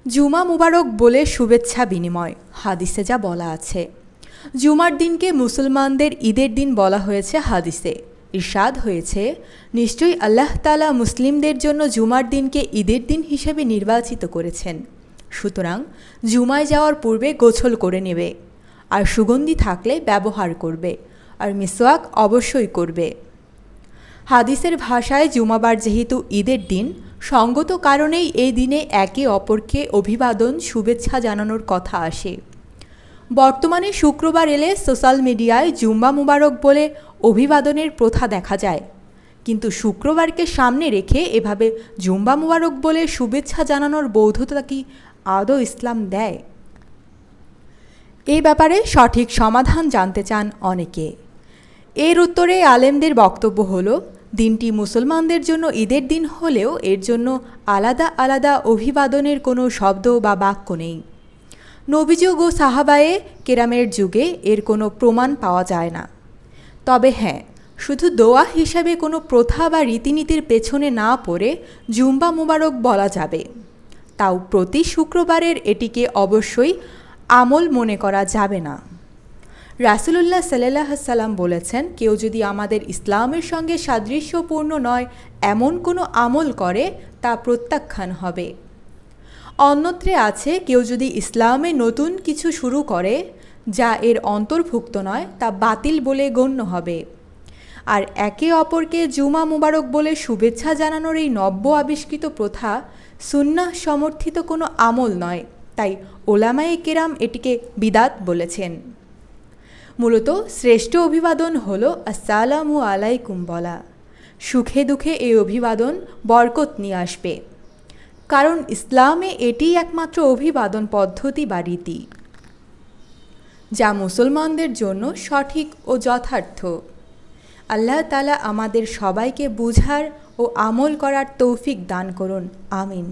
জুমা মুবারক বলে শুভেচ্ছা বিনিময় হাদিসে যা বলা আছে। জুমার দিনকে মুসলমানদের ঈদের দিন বলা হয়েছে হাদিসে। ইরশাদ হয়েছে, নিশ্চয়ই আল্লাহ তাআলা মুসলিমদের জন্য জুমার দিনকে ঈদের দিন হিসেবে নির্বাচিত করেছেন। সুতরাং জুমায় যাওয়ার পূর্বে গোসল করে নেবে, আর সুগন্ধি থাকলে ব্যবহার করবে, আর মিসওয়াক অবশ্যই করবে। হাদিসের ভাষায় জুমাবার যেহেতু ঈদের দিন, সঙ্গত কারণেই এই দিনে একে অপরকে অভিবাদন শুভেচ্ছা জানানোর কথা আসে। বর্তমানে শুক্রবার এলে সোশ্যাল মিডিয়ায় জুম্মা মুবারক বলে অভিবাদনের প্রথা দেখা যায়, কিন্তু শুক্রবারকে সামনে রেখে এভাবে জুম্মা মুবারক বলে শুভেচ্ছা জানানোর বৈধতা কি আদৌ ইসলাম দেয়? এই ব্যাপারে সঠিক সমাধান জানতে চান অনেকে। এর উত্তরে আলেমদের বক্তব্য হলো, দিনটি মুসলমানদের জন্য ঈদের দিন হলেও এর জন্য আলাদা আলাদা অভিবাদনের কোনো শব্দ বা বাক্য নেই। নবীযুগ ও সাহাবায়ে কেরামের যুগে এর কোনো প্রমাণ পাওয়া যায় না। তবে হ্যাঁ, শুধু দোয়া হিসাবে কোনো প্রথা বা রীতিনীতির পেছনে না পড়ে জুম্বা মুবারক বলা যাবে। তাও প্রতি শুক্রবারের এটিকে অবশ্যই আমল মনে করা যাবে না। রাসূলুল্লাহ সাল্লাল্লাহু আলাইহি সাল্লাম বলেছেন, কেউ যদি আমাদের ইসলামের সঙ্গে সাদৃশ্যপূর্ণ নয় এমন কোনো আমল করে তা প্রত্যাখ্যান হবে। অন্যত্রে আছে, কেউ যদি ইসলামে নতুন কিছু শুরু করে যা এর অন্তর্ভুক্ত নয় তা বাতিল বলে গণ্য হবে। আর একে অপরকে জুমা মুবারক বলে শুভেচ্ছা জানানোর এই নব্য আবিষ্কৃত প্রথা সুন্নাহ সমর্থিত কোনো আমল নয়, তাই ওলামায়ে কেরাম এটিকে বিদাত বলেছেন। মূলত শ্রেষ্ঠ অভিবাদন হলো আসসালামু আলাইকুম বলা। সুখে দুঃখে এই অভিবাদন বরকত নিয়ে আসবে, কারণ ইসলামে এটিই একমাত্র অভিবাদন পদ্ধতি বা রীতি যা মুসলমানদের জন্য সঠিক ও যথার্থ। আল্লাহ তাআলা আমাদের সবাইকে বুঝার ও আমল করার তৌফিক দান করুন। আমিন।